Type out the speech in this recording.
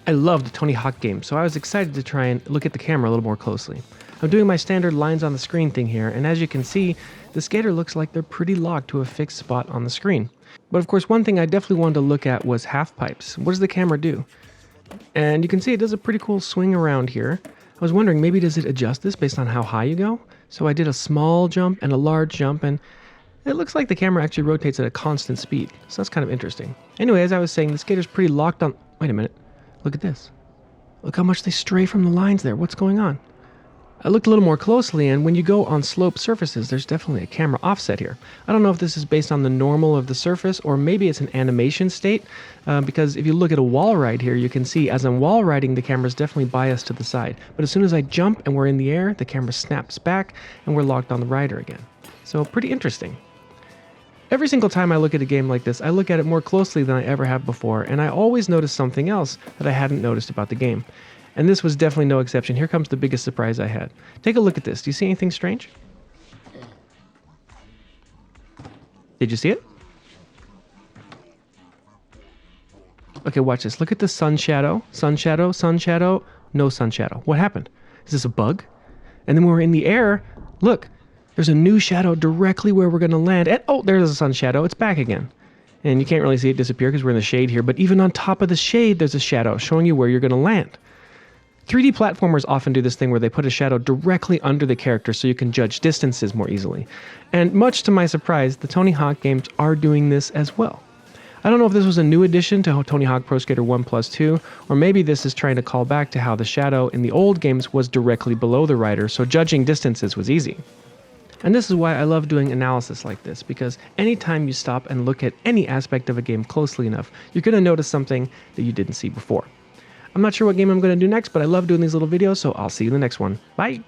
I love the Tony Hawk game, so I was excited to try and look at the camera a little more closely. I'm doing my standard lines on the screen thing here, and as you can see, the skater looks like they're pretty locked to a fixed spot on the screen. But of course, one thing I definitely wanted to look at was half pipes. What does the camera do? And you can see it does a pretty cool swing around here. I was wondering, maybe does it adjust this based on how high you go? So I did a small jump and a large jump, and it looks like the camera actually rotates at a constant speed. So that's kind of interesting. Anyway, as I was saying, the skater's pretty locked on... Wait a minute. Look at this. Look how much they stray from the lines there. What's going on? I looked a little more closely, and when you go on sloped surfaces, there's definitely a camera offset here. I don't know if this is based on the normal of the surface, or maybe it's an animation state, because if you look at a wall ride here, you can see as I'm wall riding, the camera's definitely biased to the side. But as soon as I jump and we're in the air, the camera snaps back, and we're locked on the rider again. So pretty interesting. Every single time I look at a game like this, I look at it more closely than I ever have before, and I always notice something else that I hadn't noticed about the game. And this was definitely no exception. Here comes the biggest surprise I had. Take a look at this. Do you see anything strange? Did you see it? Okay, watch this. Look at the sun shadow, sun shadow, sun shadow, no sun shadow. What happened? Is this a bug? And then when we're in the air, look, there's a new shadow directly where we're going to land. And oh, there's a sun shadow. It's back again. And you can't really see it disappear because we're in the shade here. But even on top of the shade, there's a shadow showing you where you're going to land. 3D platformers often do this thing where they put a shadow directly under the character so you can judge distances more easily. And much to my surprise, the Tony Hawk games are doing this as well. I don't know if this was a new addition to Tony Hawk Pro Skater 1 Plus 2, or maybe this is trying to call back to how the shadow in the old games was directly below the rider, so judging distances was easy. And this is why I love doing analysis like this, because anytime you stop and look at any aspect of a game closely enough, you're going to notice something that you didn't see before. I'm not sure what game I'm going to do next, but I love doing these little videos, so I'll see you in the next one. Bye!